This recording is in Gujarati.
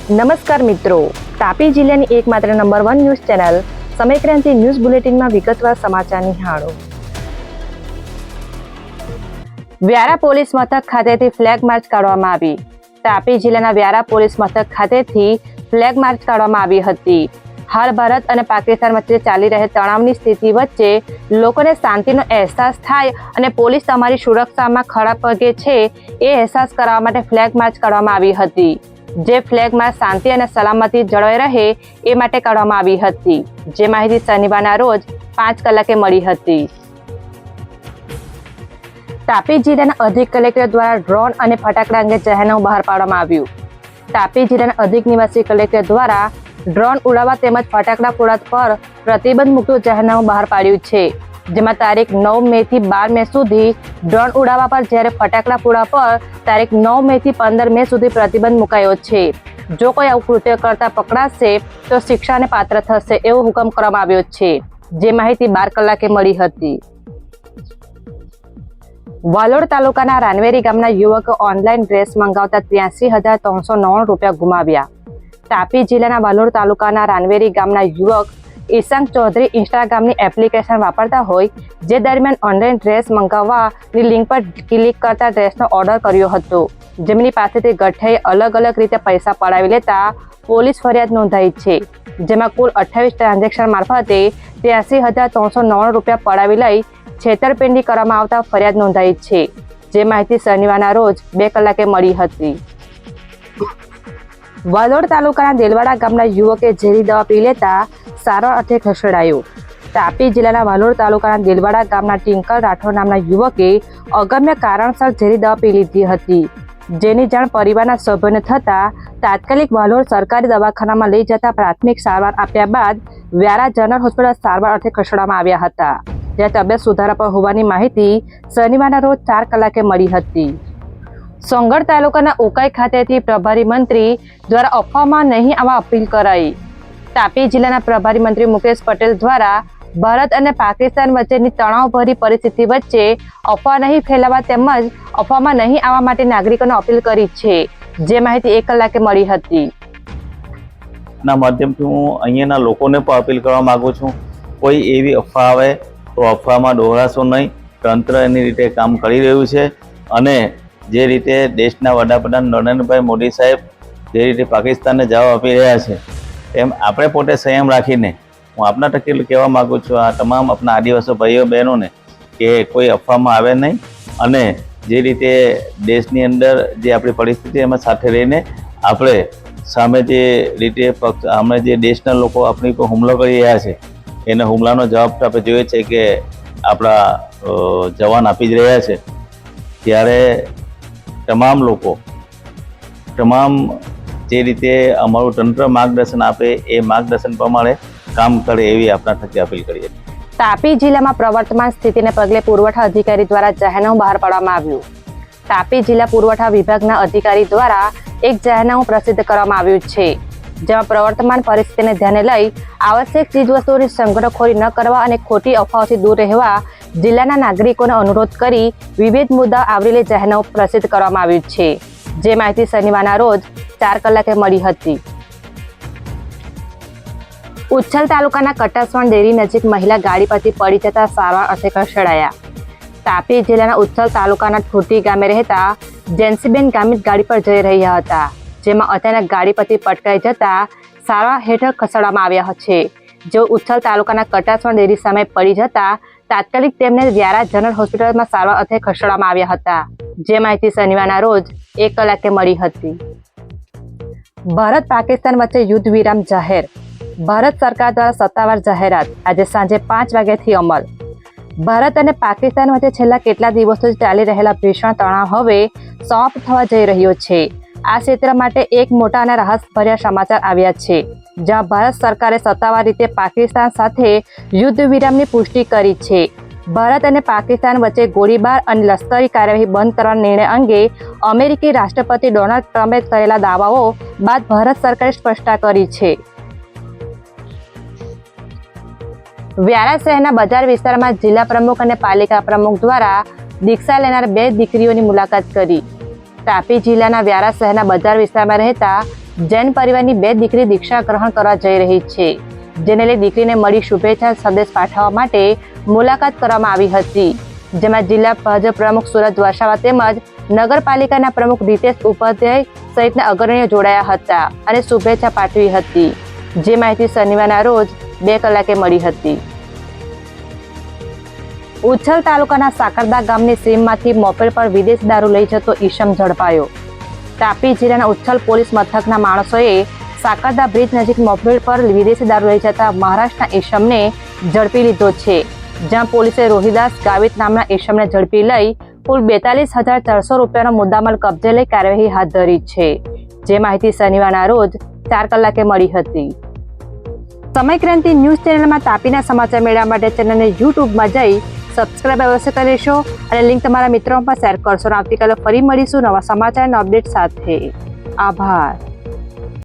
નમસ્કાર મિત્રો, તાપી જિલ્લાની એકમાત્ર number 1 news channel Samaykranti news બુલેટિનમાં વિગતવાર સમાચાર નિહાળો. વ્યારા પોલીસ મથક ખાતેથી ફ્લેગ માર્ચ કાઢવામાં આવી. તાપી જિલ્લાના વ્યારા પોલીસ મથક ખાતેથી ફ્લેગ માર્ચ કાઢવામાં આવી હતી. હાલ ભારત અને પાકિસ્તાન વચ્ચે ચાલી રહેલ તણાવની સ્થિતિ વચ્ચે લોકોને શાંતિનો અહેસાસ થાય અને પોલીસ તમારી સુરક્ષામાં ખડા પગે છે એ અહેસાસ કરવા માટે ફ્લેગ માર્ચ કાઢવામાં આવી હતી. જે ફ્લેગ માર્ચ શાંતિ અને સલામતી જળવાઈ રહે એ માટે કાઢવામાં આવી હતી. જે માહિતી શનિવારના રોજ 5 કલાકે મળી હતી. તાપી જિલ્લાના અધિક કલેક્ટર દ્વારા ડ્રોન અને ફટાકડા અંગે જાહેરનામું બહાર પાડવામાં આવ્યું. તાપી જિલ્લાના અધિક નિવાસી કલેક્ટર દ્વારા ડ્રોન ઉડાવવા તેમજ ફટાકડા ફોડવા પર પ્રતિબંધ મૂકતું જાહેરનામું બહાર પાડ્યું છે. જેમાં તારીખ 9 મે થી 12 મે સુધી ડ્રોન ઉડાવવા પર જ્યારે ફટાકડા ફોડવા પર તારીખ 9 મે થી 15 મે સુધી પ્રતિબંધ મુકાયો છે. જો કોઈ આવું કૃત્ય કરતા પકડાશે તો શિક્ષાને પાત્ર થશે એવો હુકમ કરવામાં આવ્યો છે. જે માહિતી 12 કલાકે મળી હતી. વાલોડ તાલુકાના રાનવેરી ગામના યુવકો ઓનલાઈન ડ્રેસ મંગાવતા 83,399 રૂપિયા ગુમાવ્યા. તાપી જિલ્લાના વાલોડ તાલુકાના રાનવેરી ગામના યુવક ઈશાંક ચૌધરી ઇન્સ્ટાગ્રામની એપ્લિકેશન વાપરતા હોય જે દરમિયાન ઓનલાઈન ડ્રેસ મંગાવવાની લિંક પર ક્લિક કરતા ડ્રેસનો ઓર્ડર કર્યો હતો. જેમની પાસેથી ગઠ્ઠાએ અલગ અલગ રીતે પૈસા પડાવી લેતા પોલીસ ફરિયાદ નોંધાઈ છે. જેમાં કુલ 28 ટ્રાન્ઝેક્શન મારફતે 83,399 રૂપિયા પડાવી લઈ છેતરપિંડી કરવામાં આવતા ફરિયાદ નોંધાઈ છે. જે માહિતી શનિવારના રોજ 2 કલાકે મળી હતી. વાલોડ તાલુકાના દેલવાડા ગામના યુવકે ઝેરી દવા પી લેતા સારવાર અર્થે ખસેડાયો. તાપી જિલ્લાના વાલોડ તાલુકાના દેલવાડા ગામના ટિંકલ રાઠોડ નામના યુવકે અગમ્ય કારણસર ઝેરી દવા પી લીધી હતી. જેની જાણ પરિવારના સભ્યોને થતાં તાત્કાલિક વાલોડ સરકારી દવાખાનામાં લઈ જતા પ્રાથમિક સારવાર આપ્યા બાદ વ્યારા જનરલ હોસ્પિટલ સારવાર અર્થે ખસેડવામાં આવ્યા હતા. જ્યાં તબિયત સુધારા પર હોવાની માહિતી શનિવારના રોજ 4 કલાકે મળી હતી. સોંગઢ તાલુકાના ઉકાઈ ખાતેથી પ્રભારી મંત્રી દ્વારા અફવામાં નહીં આવવા અપીલ કરાઈ. તાપી જિલ્લાના પ્રભારી મંત્રી મુકેશ પટેલ દ્વારા ભારત અને પાકિસ્તાન વચ્ચેની તણાવભરી પરિસ્થિતિ વચ્ચે અફવા નહીં ફેલાવવા તેમજ અફવામાં નહીં આવવા માટે નાગરિકોને અપીલ કરી છે. જે માહિતી 1 કલાકે મળી હતી. ના માધ્યમથી હું અહીંયાના લોકોને પણ અપીલ કરવા માંગુ છું, કોઈ એવી અફવા આવે તો અફવામાં દોહરાશો નહીં. તંત્ર એની રીતે કામ કરી રહ્યું છે અને જે રીતે દેશના વડાપ્રધાન નરેન્દ્રભાઈ મોદી સાહેબ જે રીતે પાકિસ્તાનને જવાબ આપી રહ્યા છે એમ આપણે પોતે સંયમ રાખીને હું આપના તકે કહેવા માગું છું આ તમામ આપણા આદિવાસી ભાઈઓ બહેનોને કે કોઈ અફવામાં આવે નહીં અને જે રીતે દેશની અંદર જે આપણી પરિસ્થિતિ એમાં સાથે રહીને આપણે સામે જે રીતે અમે જે દેશના લોકો આપણી પર હુમલો કરી રહ્યા છે એના હુમલાનો જવાબ આપણે જોઈએ છે કે આપણા જવાન આપી જ રહ્યા છે. ત્યારે તમામ લોકો જે રીતે અમારું તંત્ર માર્ગદર્શન આપે એ માર્ગદર્શન પ્રમાણે કામ કરે એવી આપણા થકી અપીલ કરીએ. તાપી જિલ્લામાં પ્રવર્તમાન સ્થિતિને પગલે પુરવઠા અધિકારી દ્વારા જાહેરનામું બહાર પાડવામાં આવ્યું. તાપી જિલ્લા પુરવઠા વિભાગના અધિકારી દ્વારા એક જાહેરનામું પ્રસિદ્ધ કરવામાં આવ્યું છે. જેમાં પ્રવર્તમાન પરિસ્થિતિને ધ્યાને લઈ આવશ્યક ચીજવસ્તુઓની સંગ્રહખોરી ન કરવા અને ખોટી અફવાઓથી દૂર રહેવા જિલ્લાના નાગરિકોને અનુરોધ કરી વિવિધ મુદ્દા આવરી લઈ જાહેરનામું પ્રસિદ્ધ કરવામાં આવ્યું છે. જે માહિતી શનિવારના રોજ 4 કલાકે મળી હતી. ઉચ્છલ તાલુકાના કટાસવણ ડેરી નજીક મહિલા ગાડી પરથી પડી જતા સારવાર અર્થે ખસેડાયા. તાપી જિલ્લાના ઉચ્છલ તાલુકાના ઠુટી ગામે રહેતા જેન્સીબેન ગામિત ગાડી પર જઈ રહ્યા હતા. જેમાં અચાનક ગાડી પરથી પટકાઈ જતા સારવાર હેઠળ ખસેડવામાં આવ્યા છે. જેઓ ઉચ્છલ તાલુકાના કટાસવણ ડેરી સામે પડી જતા તાત્કાલિક તેમને વ્યારા જનરલ હોસ્પિટલમાં સારવાર અર્થે ખસેડવામાં આવ્યા હતા. જે માહિતી શનિવારના રોજ 1 કલાકે મળી હતી. ભારત પાકિસ્તાન વચ્ચે યુદ્ધ વિરામ જાહેર. ભારત સરકાર દ્વારા સત્તાવાર જાહેરાત આજે સાંજે 5 વાગ્યાથી અમલ. ભારત અને પાકિસ્તાન વચ્ચે છેલ્લા કેટલા દિવસોથી ચાલી રહેલા ભીષણ તણાવ હવે સમાપ્ત થવા જઈ રહ્યો છે. આ ક્ષેત્ર માટે એક મોટા અને રાહતભર્યા સમાચાર આવ્યા છે. જ્યાં ભારત સરકારે સત્તાવાર રીતે પાકિસ્તાન સાથે યુદ્ધ વિરામની પુષ્ટિ કરી છે. ભારત અને પાકિસ્તાન વચ્ચે ગોળીબાર અને લશ્કરી કાર્યવાહી બંધ કરવાના નિર્ણય અંગે અમેરિકી રાષ્ટ્રપતિ ડોનાલ્ડ ટ્રમ્પે કરેલા દાવાઓ બાદ ભારત સરકારે સ્પષ્ટતા કરી છે. વ્યારા શહેરના બજાર વિસ્તારમાં જિલ્લા પ્રમુખ અને પાલિકા પ્રમુખ દ્વારા દીક્ષા લેનાર 2 દીકરીઓની મુલાકાત કરી. તાપી જિલ્લાના વ્યારા શહેરના બજાર વિસ્તારમાં રહેતા જૈન પરિવારની 2 દીકરી દીક્ષા ગ્રહણ કરવા જઈ રહી છે, જેને લઈ દીકરીને મળી શુભેચ્છા સંદેશ પાઠવવા માટે મુલાકાત કરવામાં આવી હતી, જેમાં જિલ્લા ભાજપ પ્રમુખ સુરજ વસાવા તેમજ નગરપાલિકાના પ્રમુખ રીતેશ ઉપાધ્યાય સહિતના અગ્રણીઓ જોડાયા હતા અને શુભેચ્છા પાઠવી હતી, જે માહિતી શનિવારના રોજ 2 કલાકે મળી હતી. ઉચ્છલ તાલુકાના સાકરદા ગામની સીમમાંથી મોપેડ પર વિદેશી દારૂ લઈ જતો ઈસમ ઝડપાયો. તાપી જિલ્લાના ઉચ્છલ પોલીસ મથકના માણસોએ સાકરદા બ્રિજ નજીક મોપેડ પર વિદેશી દારૂ લઈ જતા મહારાષ્ટ્રના ઈસમને ઝડપી લીધો છે, જ્યાં પોલીસે રોહિદાસ ગાવિત નામના ઈસમને ઝડપી લઈ કુલ 42,400 રૂપિયાનો મુદ્દામાલ કબજે લઈ કાર્યવાહી હાથ ધરી છે, જે માહિતી શનિવારના રોજ 4 કલાકે મળી હતી. સમય ક્રાંતિ ન્યૂઝ ચેનલમાં તાપીના સમાચાર મેળવવા માટે ચેનલને યુટ્યુબમાં જઈ સબસ્ક્રાઇબ અવશ્ય કરી લેશો અને લિંક તમારા મિત્રોમાં શેર કરશો. આવતીકાલે ફરી મળીશું નવા સમાચાર અને અપડેટ સાથે. આભાર.